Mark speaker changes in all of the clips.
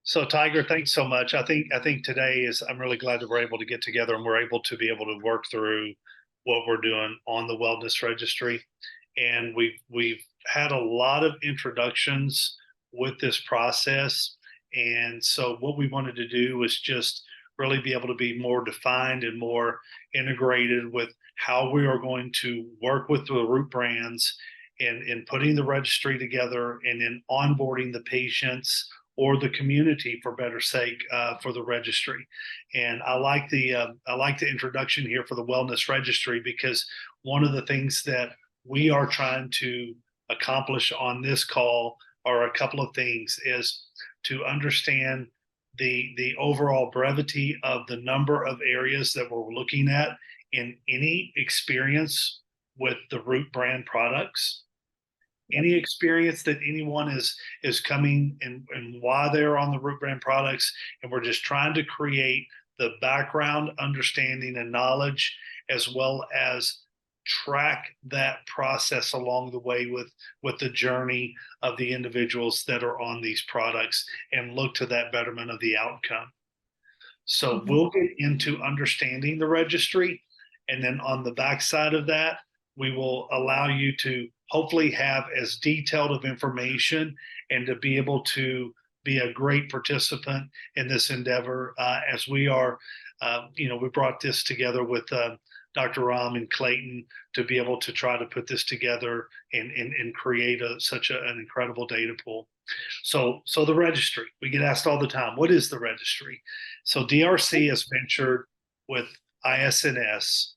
Speaker 1: So Tiger, thanks so much. I think today is I'm really glad that we're able to get together and we're able to be able to work through what we're doing on the wellness registry. And we've had a lot of introductions with this process. And so what we wanted to do was just really be able to be more defined and more integrated with how we are going to work with the root brands in putting the registry together and in onboarding the patients or the community, for better sake, for the registry. And I like the introduction here for the wellness registry because one of the things that we are trying to accomplish on this call are a couple of things: is to understand the overall brevity of the number of areas that we're looking at in any experience with the root brand products, any experience that anyone is coming and why they're on the root brand products, and we're just trying to create the background understanding and knowledge, as well as track that process along the way with the journey of the individuals that are on these products and look to that betterment of the outcome. So
Speaker 2: Mhm.
Speaker 1: we'll get into understanding the registry. And then on the backside of that, we will allow you to hopefully have as detailed of information and to be able to be a great participant in this endeavor as we are. We brought this together with Dr. Ram and Clayton to be able to try to put this together and create an incredible data pool. So the registry, we get asked all the time, what is the registry? So DRC has ventured with ISNS,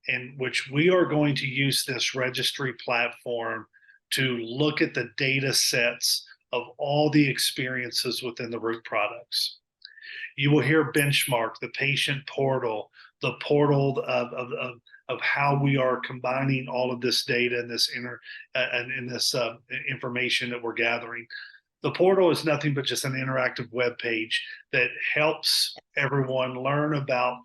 Speaker 1: in which we are going to use this registry platform to look at the data sets of all the experiences within the root products. You will hear benchmark, the patient portal, the portal of how we are combining all of this data and this information that we're gathering. The portal is nothing but just an interactive web page that helps everyone learn about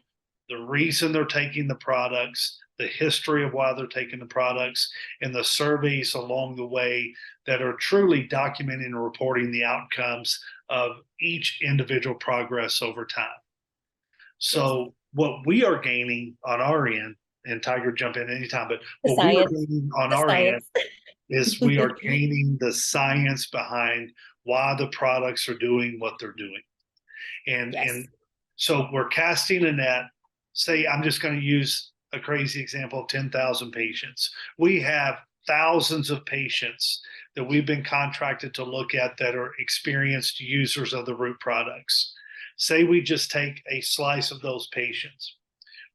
Speaker 1: the reason they're taking the products, the history of why they're taking the products, and the surveys along the way that are truly documenting and reporting the outcomes of each individual progress over time.
Speaker 2: Yes.
Speaker 1: So what we are gaining on our end, and Tiger, jump in anytime, but
Speaker 2: The
Speaker 1: what we are
Speaker 2: science.
Speaker 1: gaining on
Speaker 2: The
Speaker 1: our end
Speaker 2: science.
Speaker 1: is we are gaining the science behind why the products are doing what they're doing. And
Speaker 2: Yes.
Speaker 1: so we're casting a net. Say I'm just going to use a crazy example of 10,000 patients. We have thousands of patients that we've been contracted to look at that are experienced users of the root products. Say we just take a slice of those patients.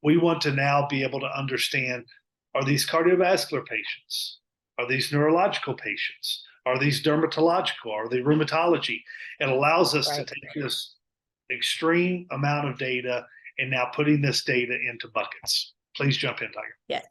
Speaker 1: We want to now be able to understand, are these cardiovascular patients? Are these neurological patients? Are these dermatological? Are they rheumatology? It allows us to
Speaker 2: Right.
Speaker 1: take this extreme amount of data and now putting this data into buckets. Please jump in, Tiger.
Speaker 2: Yes.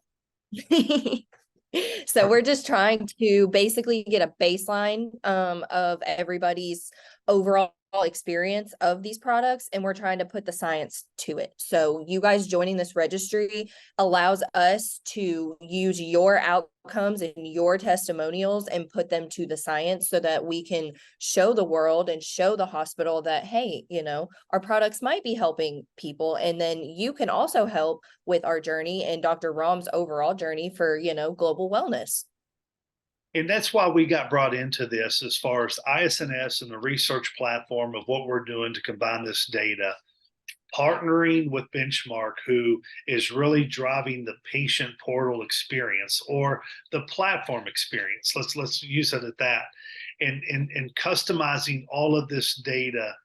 Speaker 2: So we're just trying to basically get a baseline of everybody's overall experience of these products, and we're trying to put the science to it. So you guys joining this registry allows us to use your outcomes and your testimonials and put them to the science so that we can show the world and show the hospital that, hey, our products might be helping people. And then you can also help with our journey and Dr. Ram's overall journey for, global wellness.
Speaker 1: And that's why we got brought into this as far as ISNS and the research platform of what we're doing to combine this data, partnering with Benchmark, who is really driving the patient portal experience or the platform experience. Let's use it at that, and customizing all of this data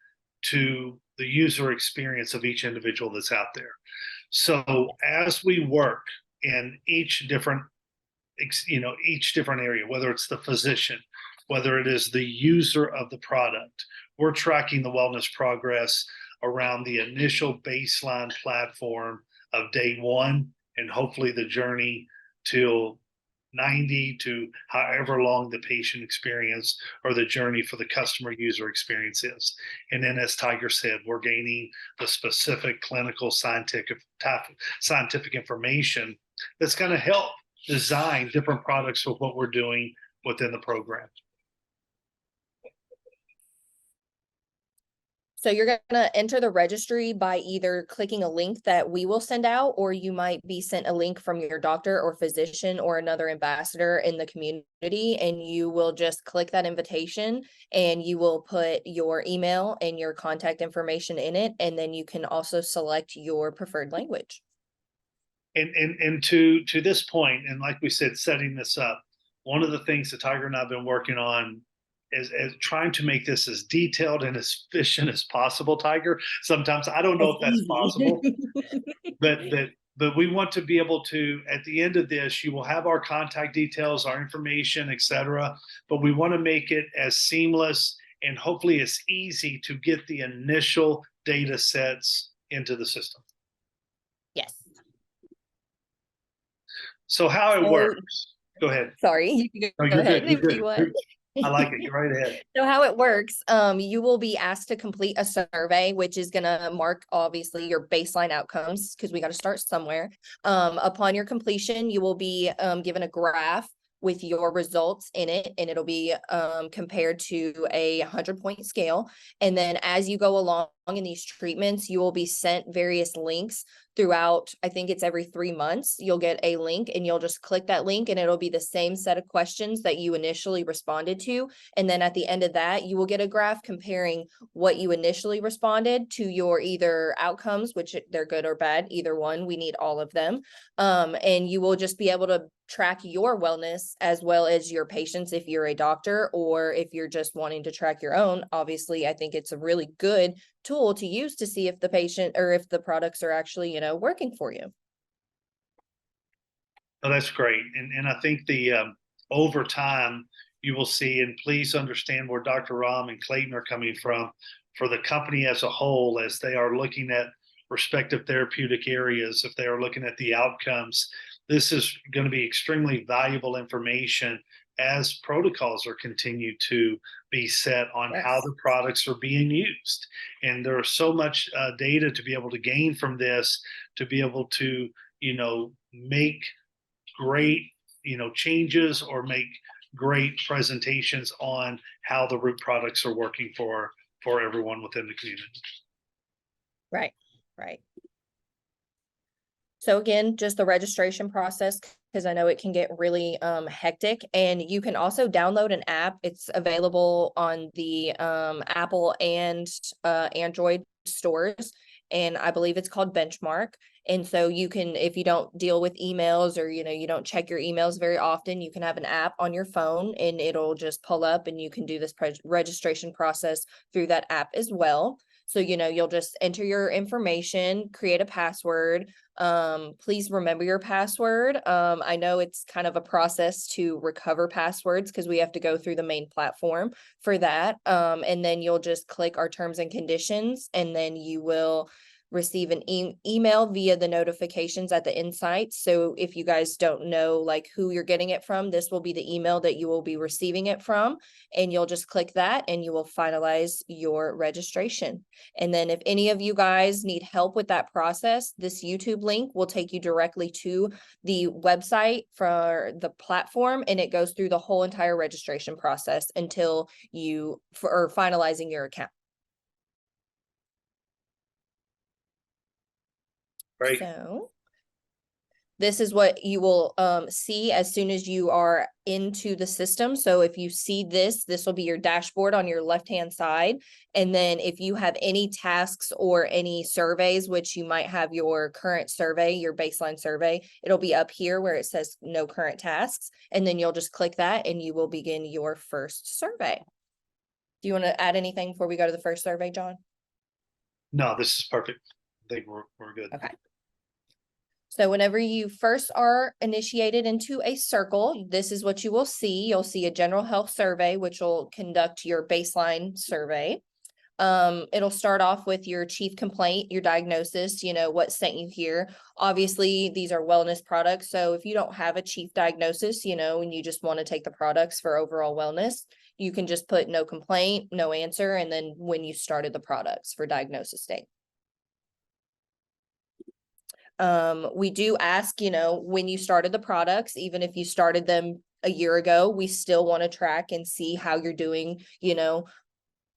Speaker 1: to the user experience of each individual that's out there. So as we work in each different area, whether it's the physician, whether it is the user of the product, we're tracking the wellness progress around the initial baseline platform of day one, and hopefully the journey till 90 to however long the patient experience or the journey for the customer user experience is. And then, as Tiger said, we're gaining the specific clinical scientific information that's going to help design different products with what we're doing within the program.
Speaker 2: So you're gonna enter the registry by either clicking a link that we will send out, or you might be sent a link from your doctor or physician or another ambassador in the community, and you will just click that invitation and you will put your email and your contact information in it, and then you can also select your preferred language.
Speaker 1: And to this point, and like we said, setting this up, one of the things that Tiger and I have been working on is trying to make this as detailed and as efficient as possible. Tiger, sometimes I don't know
Speaker 2: It's
Speaker 1: if that's possible,
Speaker 2: easy.
Speaker 1: but we want to be able to, at the end of this, you will have our contact details, our information, etc. But we want to make it as seamless and hopefully as easy to get the initial data sets into the system.
Speaker 2: Yes.
Speaker 1: So how it works. Go ahead.
Speaker 2: Sorry, you can
Speaker 1: No,
Speaker 2: go
Speaker 1: you're
Speaker 2: ahead
Speaker 1: good. You're
Speaker 2: if you
Speaker 1: good.
Speaker 2: want.
Speaker 1: I like it. You're right ahead.
Speaker 2: So how it works, you will be asked to complete a survey, which is gonna mark obviously your baseline outcomes, because we got to start somewhere. Upon your completion, you will be given a graph with your results in it, and it'll be compared to a 100-point scale. And then as you go along in these treatments, you will be sent various links throughout. I think it's every 3 months, you'll get a link, and you'll just click that link, and it'll be the same set of questions that you initially responded to. And then at the end of that, you will get a graph comparing what you initially responded to your either outcomes, which they're good or bad, either one. We need all of them. And you will just be able to track your wellness as well as your patients if you're a doctor, or if you're just wanting to track your own. Obviously, I think it's a really good tool to use to see if the patient or if the products are actually, working for you.
Speaker 1: Oh, that's great. And I think the over time you will see, and please understand where Dr. Ram and Clayton are coming from, for the company as a whole, as they are looking at respective therapeutic areas, if they are looking at the outcomes, this is going to be extremely valuable information as protocols are continued to be set on how
Speaker 2: Yes.
Speaker 1: the products are being used. And there's so much data to be able to gain from this, to be able to, make great, changes, or make great presentations on how the root products are working for everyone within the community.
Speaker 2: Right. So again, just the registration process, because I know it can get really hectic. And you can also download an app. It's available on the Apple and Android stores, and I believe it's called Benchmark. And so you can, if you don't deal with emails, or you don't check your emails very often, you can have an app on your phone and it'll just pull up, and you can do this registration process through that app as well. So you'll just enter your information, create a password. Please remember your password. I know it's kind of a process to recover passwords, because we have to go through the main platform for that. And then you'll just click our terms and conditions, and then you will receive an email via the notifications at the Insight. So if you guys don't know like who you're getting it from, this will be the email that you will be receiving it from, and you'll just click that and you will finalize your registration. And then if any of you guys need help with that process, this YouTube link will take you directly to the website for the platform, and it goes through the whole entire registration process until you are finalizing your account.
Speaker 1: Right.
Speaker 2: So this is what you will see as soon as you are into the system. So if you see this will be your dashboard on your left-hand side. And then if you have any tasks or any surveys, which you might have your current survey, your baseline survey, it'll be up here where it says no current tasks. And then you'll just click that and you will begin your first survey. Do you want to add anything before we go to the first survey, John?
Speaker 1: No, this is perfect. I think we're good.
Speaker 2: Okay. So whenever you first are initiated into a circle, this is what you will see. You'll see a general health survey, which will conduct your baseline survey. It'll start off with your chief complaint, your diagnosis, what sent you here. Obviously, these are wellness products. So if you don't have a chief diagnosis, and you just want to take the products for overall wellness, you can just put no complaint, no answer, and then when you started the products for diagnosis date. We do ask, when you started the products, even if you started them a year ago, we still want to track and see how you're doing,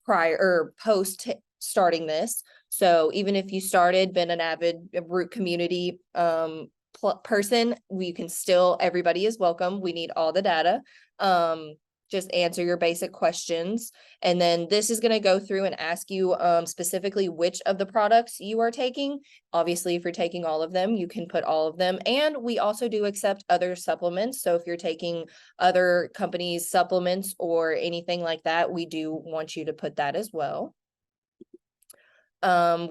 Speaker 2: prior or post starting this. So even if you started, been an avid root community person, we can still, everybody is welcome. We need all the data. Just answer your basic questions. And then this is going to go through and ask you specifically which of the products you are taking. Obviously, if you're taking all of them, you can put all of them. And we also do accept other supplements. So if you're taking other companies' supplements or anything like that, we do want you to put that as well.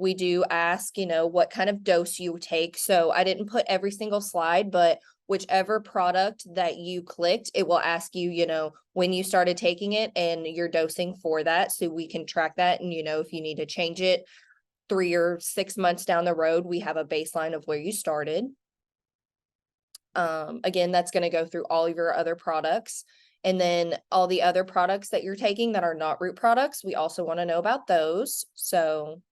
Speaker 2: We do ask, what kind of dose you take. So I didn't put every single slide, but whichever product that you clicked, it will ask you, when you started taking it and your dosing for that. So we can track that. And, if you need to change it 3 or 6 months down the road, we have a baseline of where you started. Again, that's going to go through all of your other products. And then all the other products that you're taking that are not root products, we also want to know about those. So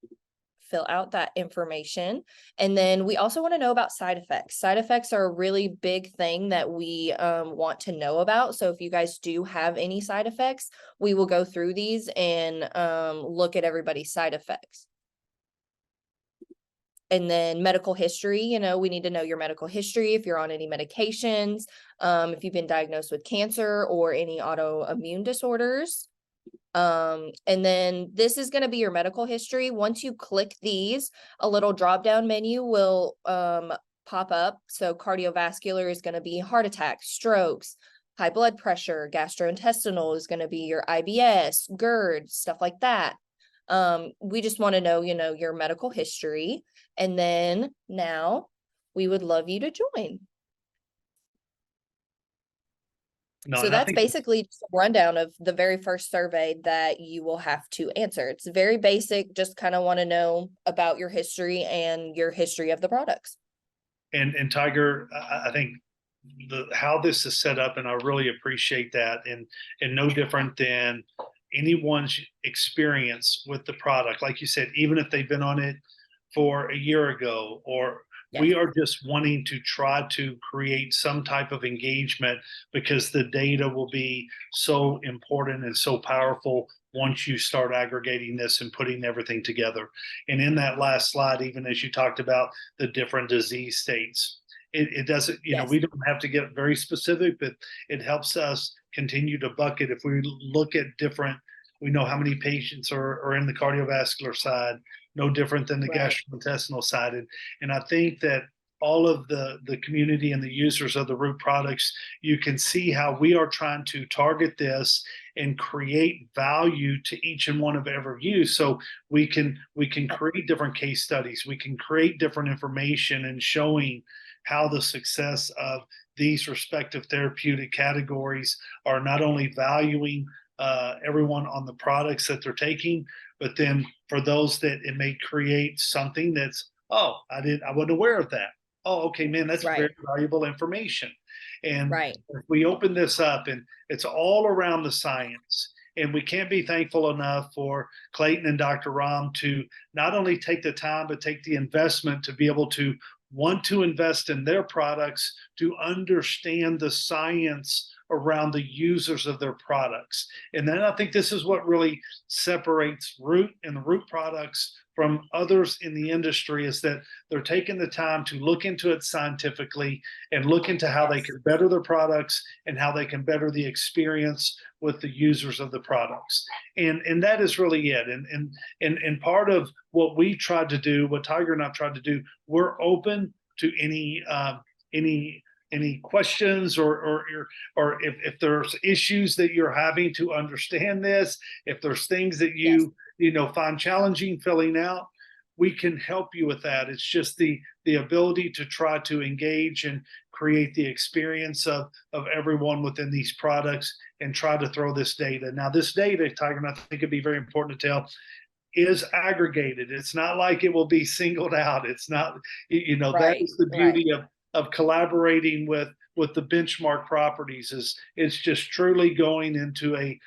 Speaker 2: fill out that information. And then we also want to know about side effects. Side effects are a really big thing that we want to know about. So if you guys do have any side effects, we will go through these and look at everybody's side effects. And then medical history, we need to know your medical history, if you're on any medications, if you've been diagnosed with cancer or any autoimmune disorders. And then this is going to be your medical history. Once you click these, a little drop down menu will pop up. So cardiovascular is going to be heart attacks, strokes, high blood pressure, gastrointestinal is going to be your IBS, GERD, stuff like that. We just want to know, your medical history. And then now we would love you to join.
Speaker 1: No,
Speaker 2: So that's basically just a rundown of the very first survey that you will have to answer. It's very basic, just kind of want to know about your history and your history of the products.
Speaker 1: And Tiger, I think how this is set up, and I really appreciate that, and no different than anyone's experience with the product. Like you said, even if they've been on it for a year ago, or we are just wanting to try to create some type of engagement, because the data will be so important and so powerful once you start aggregating this and putting everything together. And in that last slide, even as you talked about the different disease states, it doesn't, we don't have to get very specific, but it helps us continue to bucket. If we look at different, we know how many patients are in the cardiovascular side, no different than the gastrointestinal side. And I think that all of the community and the users of the root products, you can see how we are trying to target this and create value to each and one of every use. So we can create different case studies, we can create different information and showing how the success of these respective therapeutic categories are not only valuing everyone on the products that they're taking, but then for those that it may create something that's, I wasn't aware of that. Oh, okay, man, that's very valuable information. And if we open this up, and it's all around the science, and we can't be thankful enough for Clayton and Dr. Ram to not only take the time, but take the investment to be able to want to invest in their products, to understand the science around the users of their products. And then I think this is what really separates Root and the Root products from others in the industry, is that they're taking the time to look into it scientifically and look into how they can better their products and how they can better the experience with the users of the products. And that is really it. And part of what we tried to do, what Tiger and I tried to do, we're open to any questions, or if there's issues that you're having to understand this, if there's things that you find challenging filling out, we can help you with that. It's just the ability to try to engage and create the experience of everyone within these products and try to throw this data. Now, this data, Tiger, and I think it'd be very important to tell, is aggregated. It's not like it will be singled out. It's not, that is the beauty of collaborating with the benchmark properties, is it's just truly going into a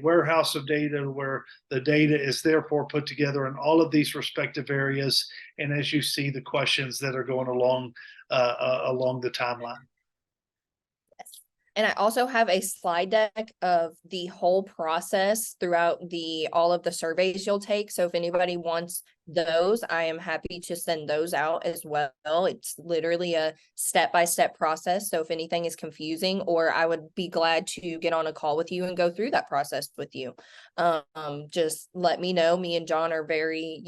Speaker 1: warehouse of data where the data is therefore put together in all of these respective areas. And as you see, the questions that are going along the timeline.
Speaker 2: And I also have a slide deck of the whole process throughout all of the surveys you'll take. So if anybody wants those, I am happy to send those out as well. It's literally a step-by-step process. So if anything is confusing, or I would be glad to get on a call with you and go through that process with you. Just let me know. Me and John are very,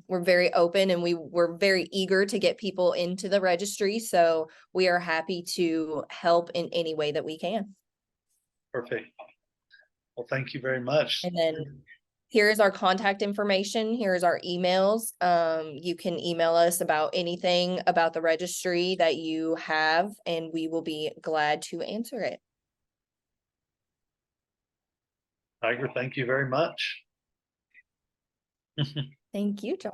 Speaker 2: we're very open, and we're very eager to get people into the registry. So we are happy to help in any way that we can.
Speaker 1: Perfect. Well, thank you very much.
Speaker 2: And then here's our contact information. Here's our emails. You can email us about anything about the registry that you have, and we will be glad to answer it.
Speaker 1: Tiger, thank you very much.
Speaker 2: Thank you, John.